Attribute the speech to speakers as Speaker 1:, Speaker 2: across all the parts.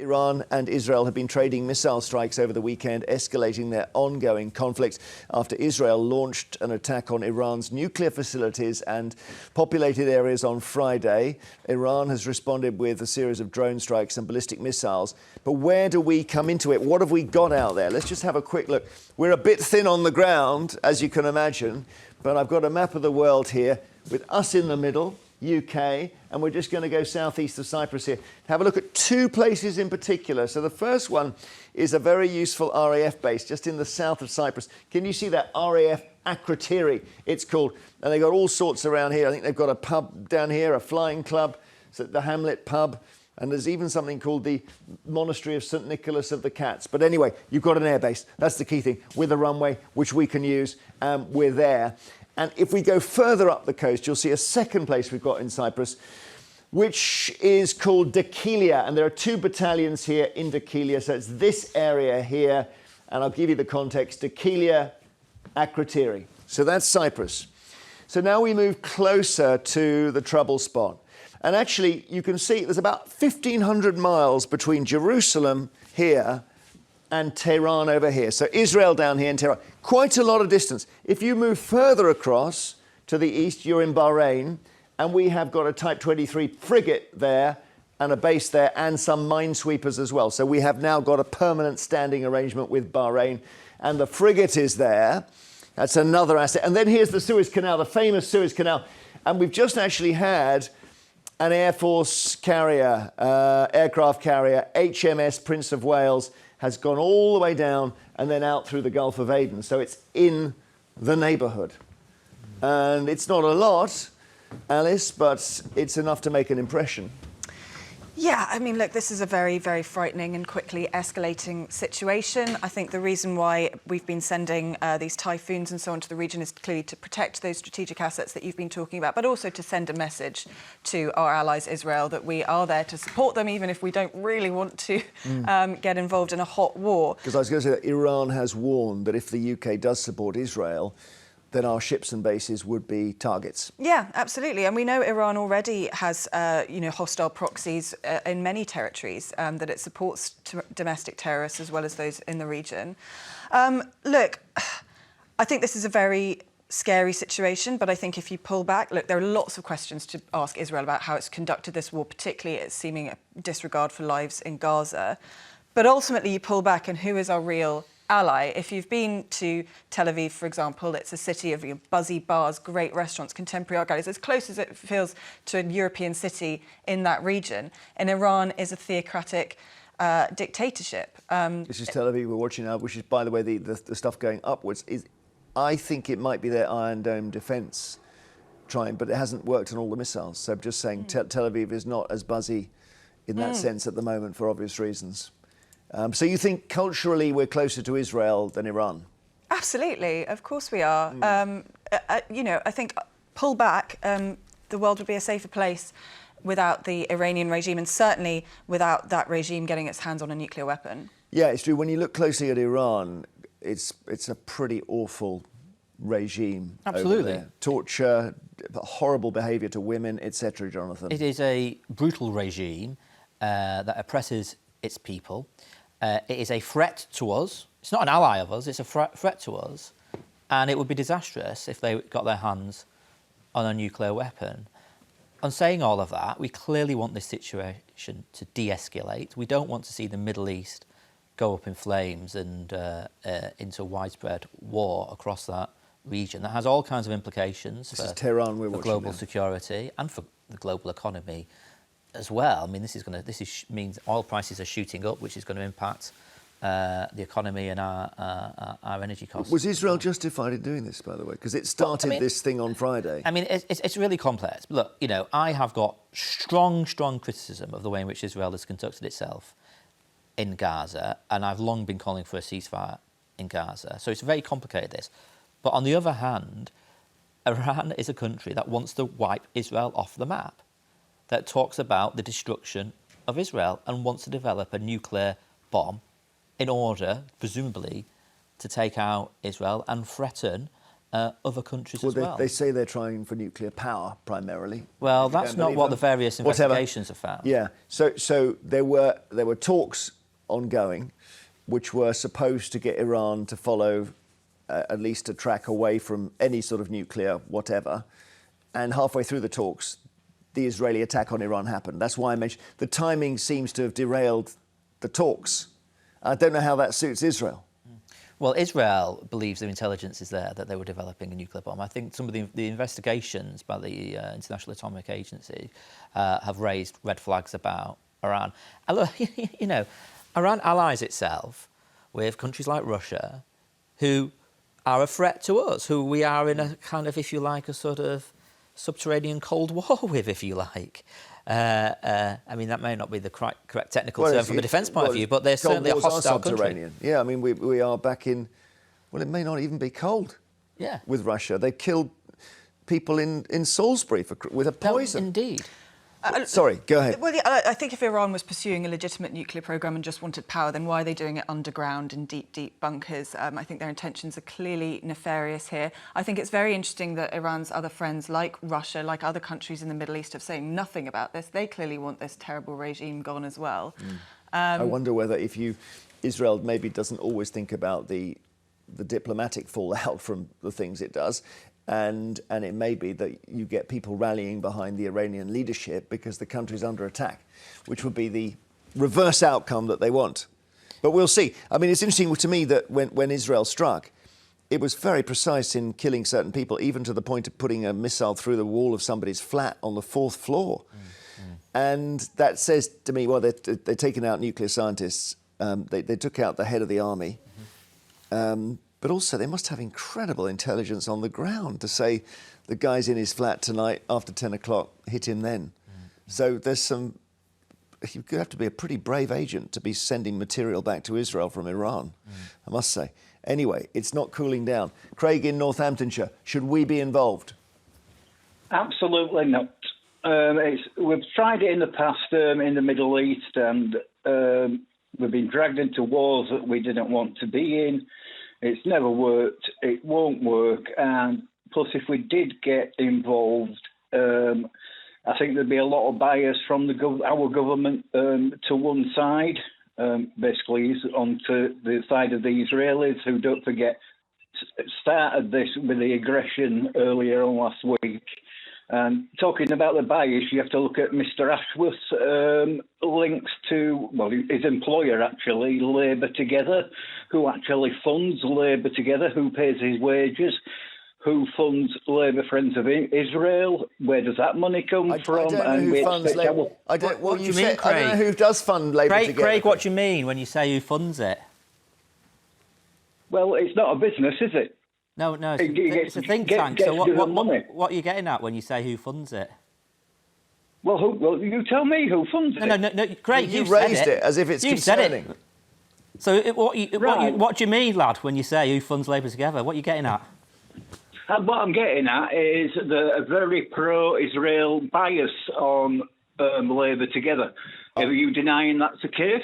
Speaker 1: Iran and Israel have been trading missile strikes over the weekend, escalating their ongoing conflict after Israel launched an attack on Iran's nuclear facilities and populated areas on Friday. Iran has responded with a series of drone strikes and ballistic missiles. But where do we come into it? What have we got out there? Let's just have a quick look. We're a bit thin on the ground, as you can imagine, but I've got a map of the world here with us in the middle, UK, and we're just going to go southeast of Cyprus here. Have a look at two places in particular. So the first one is a very useful RAF base just in the south of Cyprus. Can you see that? RAF Akrotiri, it's called. And they've got all sorts around here. I think they've got a pub down here, a flying club, so the Hamlet pub, and there's even something called the Monastery of St. Nicholas of the Cats. But anyway, you've got an airbase. That's the key thing, with a runway, which we can use. We're there. And if we go further up the coast, you'll see a second place we've got in Cyprus, which is called Dhekelia. And there are two battalions here in Dhekelia. So it's this area here. And I'll give you the context. Dhekelia, Akrotiri. So that's Cyprus. So now we move closer to the trouble spot. And actually, you can see there's about 1,500 miles between Jerusalem here and Tehran over here. So Israel down here and Tehran. Quite a lot of distance. If you move further across to the east, you're in Bahrain, and we have got a Type 23 frigate there and a base there and some minesweepers as well. So we have now got a permanent standing arrangement with Bahrain, and the frigate is there. That's another asset. And then here's the Suez Canal, the famous Suez Canal. And we've just actually had an Air Force carrier, aircraft carrier, HMS Prince of Wales, has gone all the way down and then out through the Gulf of Aden. So it's in the neighbourhood. And it's not a lot, Alice, but it's enough to make an impression.
Speaker 2: Yeah, I mean, look, this is a very, very frightening and quickly escalating situation. I think the reason why we've been sending these typhoons and so on to the region is clearly to protect those strategic assets that you've been talking about, but also to send a message to our allies, Israel, that we are there to support them, even if we don't really want to get involved in a hot war.
Speaker 1: Because I was going to say that Iran has warned that if the UK does support Israel, then our ships and bases would be targets.
Speaker 2: Yeah, absolutely. And we know Iran already has, hostile proxies in many territories, that it supports domestic terrorists as well as those in the region. Look, I think this is a very scary situation, but I think if you pull back, look, there are lots of questions to ask Israel about how it's conducted this war, particularly its seeming disregard for lives in Gaza. But ultimately, you pull back, and who is our real ally? If you've been to Tel Aviv, for example, it's a city of buzzy bars, great restaurants, contemporary art galleries, as close as it feels to a European city in that region. And Iran is a theocratic dictatorship.
Speaker 1: This is Tel Aviv we're watching now, which is, by the way, the stuff going upwards. I think it might be their Iron Dome defence trying, but it hasn't worked on all the missiles. So I'm just saying Tel Aviv is not as buzzy in that sense at the moment for obvious reasons. So you think culturally we're closer to Israel than Iran?
Speaker 2: Absolutely, of course we are. I think pull back, the world would be a safer place without the Iranian regime, and certainly without that regime getting its hands on a nuclear weapon.
Speaker 1: Yeah, it's true. When you look closely at Iran, it's a pretty awful regime.
Speaker 3: Absolutely.
Speaker 1: Over there. Torture, horrible behaviour to women, etc., Jonathan.
Speaker 3: It is a brutal regime that oppresses its people. It is a threat to us. It's not an ally of us, it's a threat to us. And it would be disastrous if they got their hands on a nuclear weapon. On saying all of that, we clearly want this situation to de-escalate. We don't want to see the Middle East go up in flames and into widespread war across that region. That has all kinds of implications for
Speaker 1: Tehran we're
Speaker 3: global security and for the global economy as well. I mean, means oil prices are shooting up, which is going to impact the economy and our energy costs.
Speaker 1: Was Israel justified in doing this, by the way? Because it started this thing on Friday.
Speaker 3: I mean, it's really complex. Look, I have got strong criticism of the way in which Israel has conducted itself in Gaza, and I've long been calling for a ceasefire in Gaza. So it's very complicated, this. But on the other hand, Iran is a country that wants to wipe Israel off the map, that talks about the destruction of Israel and wants to develop a nuclear bomb in order, presumably, to take out Israel and threaten other countries as well.
Speaker 1: They say they're trying for nuclear power primarily.
Speaker 3: Well, that's not what the various investigations have found.
Speaker 1: Yeah. So there were talks ongoing, which were supposed to get Iran to follow at least a track away from any sort of nuclear whatever. And halfway through the talks, the Israeli attack on Iran happened. That's why I mentioned the timing seems to have derailed the talks. I don't know how that suits Israel.
Speaker 3: Well, Israel believes their intelligence is there, that they were developing a nuclear bomb. I think some of the investigations by the International Atomic Agency have raised red flags about Iran. And look, you know, Iran allies itself with countries like Russia, who are a threat to us, who we are in a kind of, if you like, a sort of subterranean Cold War with, if you like. I mean, that may not be the correct technical term from a defence point of view, but they're certainly a hostile country.
Speaker 1: Yeah, I mean, we are back in, well, it may not even be cold with Russia. They killed people in Salisbury with a poison.
Speaker 3: No, indeed.
Speaker 1: Sorry, go ahead.
Speaker 2: Well, yeah, I think if Iran was pursuing a legitimate nuclear programme and just wanted power, then why are they doing it underground in deep, deep bunkers? I think their intentions are clearly nefarious here. I think it's very interesting that Iran's other friends, like Russia, like other countries in the Middle East, are saying nothing about this. They clearly want this terrible regime gone as well.
Speaker 1: I wonder whether Israel maybe doesn't always think about the diplomatic fallout from the things it does. And it may be that you get people rallying behind the Iranian leadership because the country's under attack, which would be the reverse outcome that they want. But we'll see. I mean, it's interesting to me that when Israel struck, it was very precise in killing certain people, even to the point of putting a missile through the wall of somebody's flat on the 4th floor. And that says to me, well, they're taking out nuclear scientists. They took out the head of the army. But also, they must have incredible intelligence on the ground to say the guy's in his flat tonight after 10 o'clock, hit him then. So you have to be a pretty brave agent to be sending material back to Israel from Iran, I must say. Anyway, it's not cooling down. Craig in Northamptonshire, should we be involved?
Speaker 4: Absolutely not. We've tried it in the past in the Middle East, and we've been dragged into wars that we didn't want to be in. It's never worked. It won't work. And plus, if we did get involved, I think there'd be a lot of bias from our government to one side, basically onto the side of the Israelis, who, don't forget, started this with the aggression earlier on last week. And talking about the bias, you have to look at Mr. Ashworth's links to, well, his employer, actually, Labour Together, who actually funds Labour Together, who pays his wages, who funds Labour Friends of Israel. Where does that money come from?
Speaker 1: I don't know who funds Labour.
Speaker 3: What do you mean, Craig?
Speaker 1: I don't know who does fund Labour Together.
Speaker 3: Craig, what do you mean when you say who funds it?
Speaker 4: Well, it's not a business, is it?
Speaker 3: No, it's a think tank. So what are you getting at when you say who funds it?
Speaker 4: Well, you tell me who funds it.
Speaker 3: No, Craig,
Speaker 1: you raised it as if it's concerning.
Speaker 3: Said it. So what do you mean, lad, when you say who funds Labour Together? What are you getting at?
Speaker 4: What I'm getting at is a very pro-Israel bias on Labour Together. Are you denying that's the case?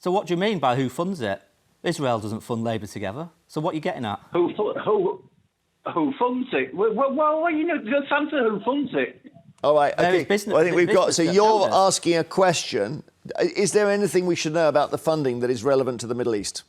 Speaker 3: So what do you mean by who funds it? Israel doesn't fund Labour Together. So what are you getting at?
Speaker 4: Who funds it? Well, you know, just answer who funds it.
Speaker 1: All right, okay. Well, I think we've got... So you're asking a question. Is there anything we should know about the funding that is relevant to the Middle East?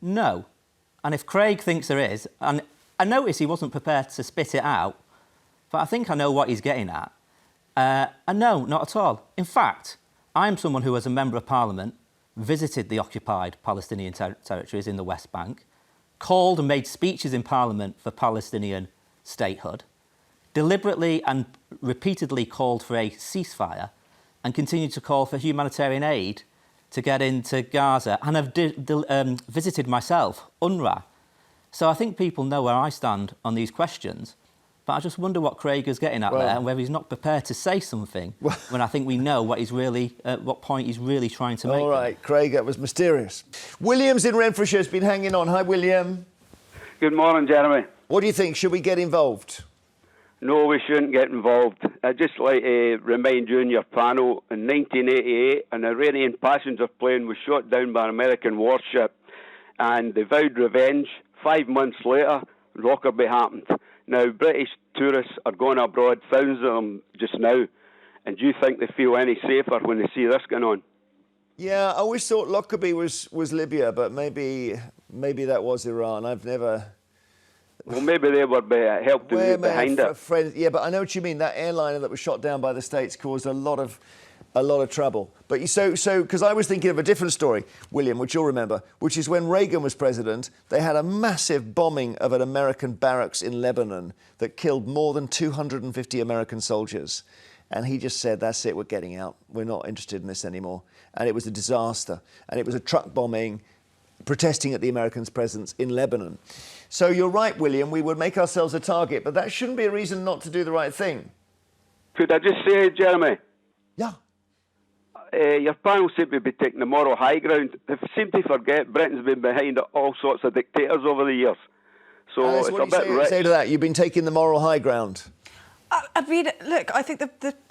Speaker 3: No. And if Craig thinks there is, and I notice he wasn't prepared to spit it out, but I think I know what he's getting at. And no, not at all. In fact, I'm someone who, as a Member of Parliament, visited the occupied Palestinian territories in the West Bank, called and made speeches in Parliament for Palestinian statehood, deliberately and repeatedly called for a ceasefire, and continued to call for humanitarian aid to get into Gaza, and have visited myself, UNRWA. So I think people know where I stand on these questions. But I just wonder what Craig is getting at there, and whether he's not prepared to say something when I think we know what he's really, what point he's really trying to make.
Speaker 1: All right, Craig, that was mysterious. William's in Renfrewshire has been hanging on. Hi, William.
Speaker 5: Good morning, Jeremy.
Speaker 1: What do you think? Should we get involved?
Speaker 5: No, we shouldn't get involved. I'd just like to remind you and your panel, in 1988, an Iranian passenger plane was shot down by an American warship, and they vowed revenge. 5 months later, Lockerbie happened. Now, British tourists are going abroad, thousands of them just now. And do you think they feel any safer when they see this going on?
Speaker 1: Yeah, I always thought Lockerbie was Libya, but maybe that was Iran. I've never...
Speaker 5: Well, maybe they were helped behind it.
Speaker 1: Yeah, but I know what you mean. That airliner that was shot down by the States caused a lot of trouble. But because I was thinking of a different story, William, which you'll remember, which is when Reagan was president, they had a massive bombing of an American barracks in Lebanon that killed more than 250 American soldiers. And he just said, that's it, we're getting out. We're not interested in this anymore. And it was a disaster. And it was a truck bombing, protesting at the Americans' presence in Lebanon. So you're right, William, we would make ourselves a target, but that shouldn't be a reason not to do the right thing.
Speaker 5: Could I just say, Jeremy?
Speaker 1: Yeah.
Speaker 5: Your panel seem to be taking the moral high ground. They seem to forget Britain's been behind all sorts of dictators over the years. So
Speaker 1: Alice,
Speaker 5: it's
Speaker 1: what do you say to that? You've been taking the moral high ground.
Speaker 2: I mean, look, I think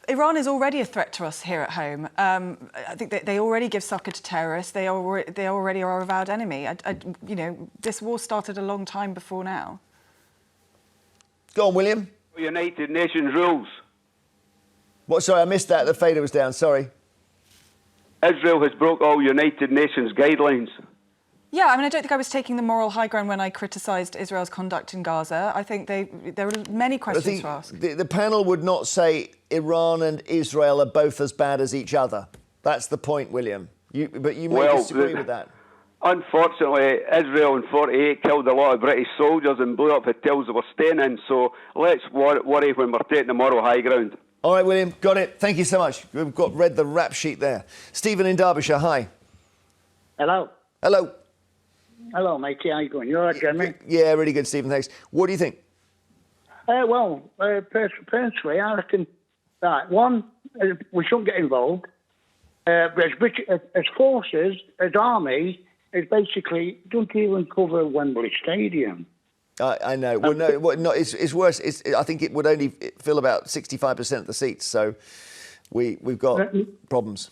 Speaker 2: Iran is already a threat to us here at home. I think they already give succor to terrorists. They already are our avowed enemy. You know, this war started a long time before now.
Speaker 1: Go on, William.
Speaker 5: United Nations rules.
Speaker 1: What? Sorry, I missed that. The fader was down. Sorry.
Speaker 5: Israel has broke all United Nations guidelines.
Speaker 2: Yeah, I mean, I don't think I was taking the moral high ground when I criticised Israel's conduct in Gaza. I think there are many questions to ask.
Speaker 1: The panel would not say Iran and Israel are both as bad as each other. That's the point, William. But you may disagree with that.
Speaker 5: Unfortunately, Israel in 48 killed a lot of British soldiers and blew up hotels they were staying in, so let's worry when we're taking the moral high ground.
Speaker 1: All right, William, got it. Thank you so much. We've read the rap sheet there. Stephen in Derbyshire, hi.
Speaker 6: Hello.
Speaker 1: Hello.
Speaker 6: Hello, matey. How you going? You all right, Jeremy?
Speaker 1: Yeah, really good, Stephen, thanks. What do you think?
Speaker 6: Personally, I reckon, right, one, we shouldn't get involved. As forces, as army, it basically don't even cover Wembley Stadium.
Speaker 1: I know. Well, no, it's worse. I think it would only fill about 65% of the seats, so we've got problems.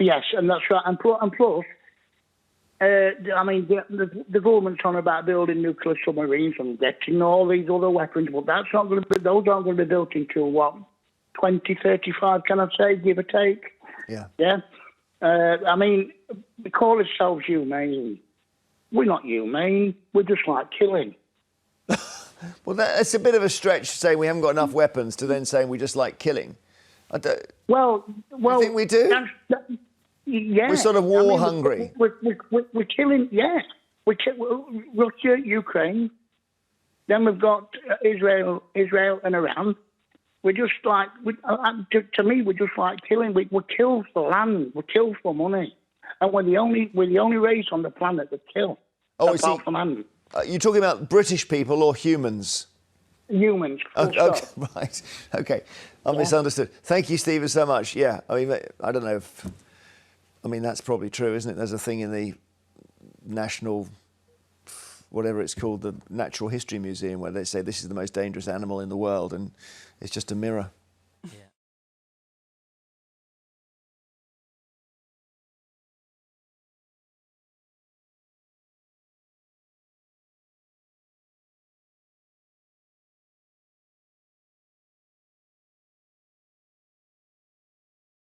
Speaker 6: Yes, and that's right. And plus, I mean, the government's on about building nuclear submarines and getting all these other weapons, but those aren't going to be built until, what, 2035, can I say, give or take?
Speaker 1: Yeah.
Speaker 6: Yeah? I mean, we call ourselves humane. We're not humane. We're just like killing.
Speaker 1: Well, that's a bit of a stretch saying we haven't got enough weapons to then saying we just like killing.
Speaker 6: Well,
Speaker 1: you think we do?
Speaker 6: Yeah.
Speaker 1: We're sort of war hungry.
Speaker 6: We're killing, yeah. Russia, Ukraine. Then we've got Israel and Iran. We're just like, to me, we're just like killing. We kill for land. We kill for money. And we're the only race on the planet that kill. Apart from man.
Speaker 1: You're talking about British people or humans?
Speaker 6: Humans.
Speaker 1: Okay, right. Okay. I misunderstood. Thank you, Stephen, so much. Yeah. I mean, I don't know if... I mean, that's probably true, isn't it? There's a thing in the National... whatever it's called, the Natural History Museum, where they say this is the most dangerous animal in the world, and it's just a mirror.
Speaker 3: Yeah.